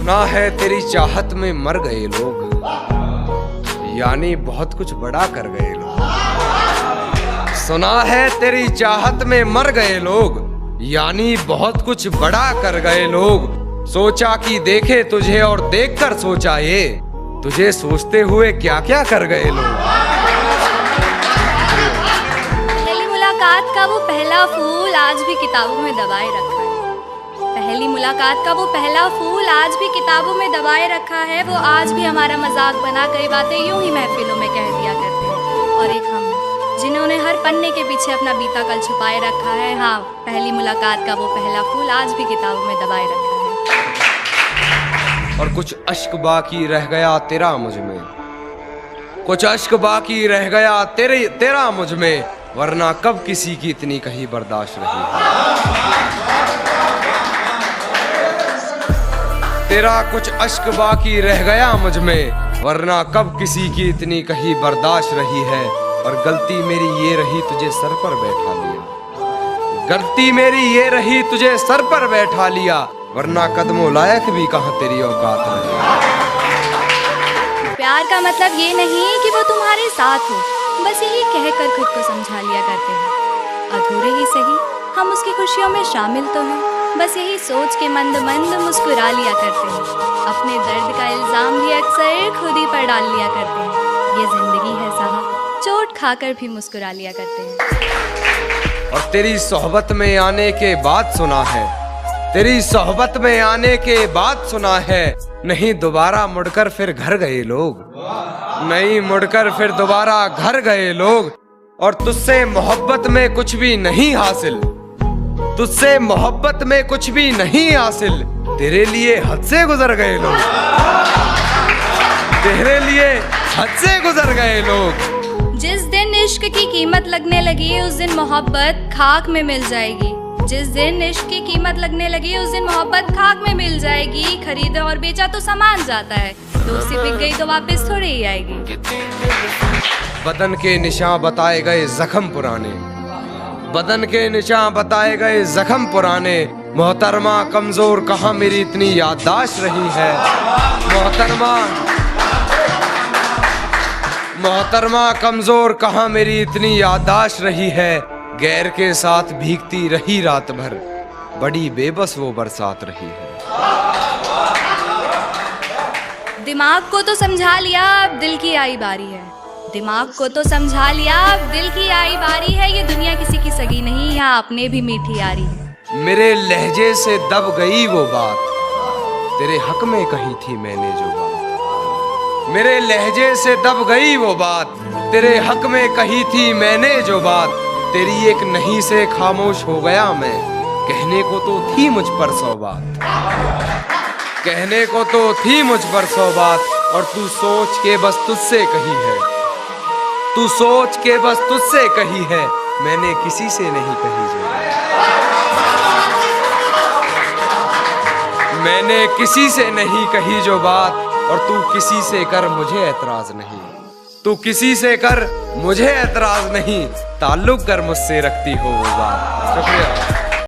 सुना है तेरी चाहत में मर गए लोग, यानी बहुत कुछ बड़ा कर गए लोग। सुना है तेरी चाहत में मर गए लोग, यानी बहुत कुछ बड़ा कर गए लोग। सोचा कि देखे तुझे और देखकर सोचा ये, तुझे सोचते हुए क्या क्या कर गए लोग। पहली मुलाकात का वो पहला फूल आज भी किताबों में दबाए रखा है। पहली मुलाकात का वो पहला फूल आज भी किताबों में दबाए रखा है। वो आज भी हमारा मजाक बना कई बातें यूं ही महफिलों में कह दिया करते हैं। और एक हम जिन्होंने हर पन्ने के पीछे अपना बीता कल छुपाए रखा है। हाँ, पहली मुलाकात का वो पहला फूल आज भी किताबों में दबाए रखा है। और कुछ अश्क बाकी रह गया तेरा मुझ में, कुछ अश्क बाकी रह गया तेरा मुझ में, वरना कब किसी की इतनी कहीं बर्दाश्त रही है। तेरा कुछ अश्क बाकी रह गया मुझ में, वरना कब किसी की इतनी कहीं बर्दाश्त रही है। और गलती मेरी ये रही तुझे सर पर बैठा लिया, गलती मेरी ये रही तुझे सर पर बैठा लिया, वरना कदमों लायक भी कहाँ तेरी औकात रही। प्यार का मतलब ये नहीं कि वो तुम्हारे साथ हो, बस यही कहकर खुद को समझा लिया करते हैं। अधूरे ही सही हम उसकी खुशियों में शामिल तो हैं, बस यही सोच के मंद मंद मुस्कुरा लिया करते हैं। अपने दर्द का इल्जाम भी अक्सर खुद ही पर डाल लिया करते हैं। ये जिंदगी है साहब, चोट खाकर भी मुस्कुरा लिया करते हैं। और तेरी सोहबत में आने के बाद सुना है, तेरी सोहबत में आने के बाद सुना है, नहीं दोबारा मुड़कर फिर घर गए लोग, नहीं मुड़कर फिर दोबारा घर गए लोग। और तुझसे मोहब्बत में कुछ भी नहीं हासिल, तुझसे मोहब्बत में कुछ भी नहीं हासिल, तेरे लिए हद से गुजर गए लोग, तेरे लिए हद से गुजर गए लोग। जिस दिन इश्क की कीमत लगने लगी उस दिन मोहब्बत खाक में मिल जाएगी। जिस दिन इश्क की कीमत लगने लगी उस दिन मोहब्बत खाक में मिल जाएगी। खरीदा और बेचा तो सामान जाता है, दोस्ती बिक गई तो वापस थोड़ी ही आएगी। बदन के निशान बताए गए जख्म पुराने, बदन के निशान बताए गए जख्म पुराने, मोहतरमा कमजोर कहाँ मेरी इतनी याददाश्त रही है। मोहतरमा कमजोर कहाँ मेरी इतनी याददाश्त रही है। गैर के साथ भीगती रही रात भर, बड़ी बेबस वो बरसात रही है। दिमाग को तो समझा लिया, अब दिल की आई बारी है। दिमाग को तो समझा लिया, अब दिल की आई बारी है। ये दुनिया किसी की सगी नहीं, यहाँ अपने भी मीठी यारी है। मेरे लहजे से दब गई वो बात, तेरे हक में कही थी मैंने जो बात। मेरे लहजे से दब गई वो बात, तेरे हक में कही थी मैंने जो बात। तेरी एक नहीं से खामोश हो गया मैं, कहने को तो थी मुझ पर 100 बात, कहने को तो थी मुझ पर 100 बात। और तू सोच के बस तुझसे कही है, तू सोच के बस तुझसे कही है, मैंने किसी से नहीं कही जो मैंने किसी से नहीं कही जो बात। और तू किसी से कर मुझे एतराज नहीं, तू किसी से कर मुझे एतराज नहीं, ताल्लुक कर मुझसे रखती हो वो बात। शुक्रिया।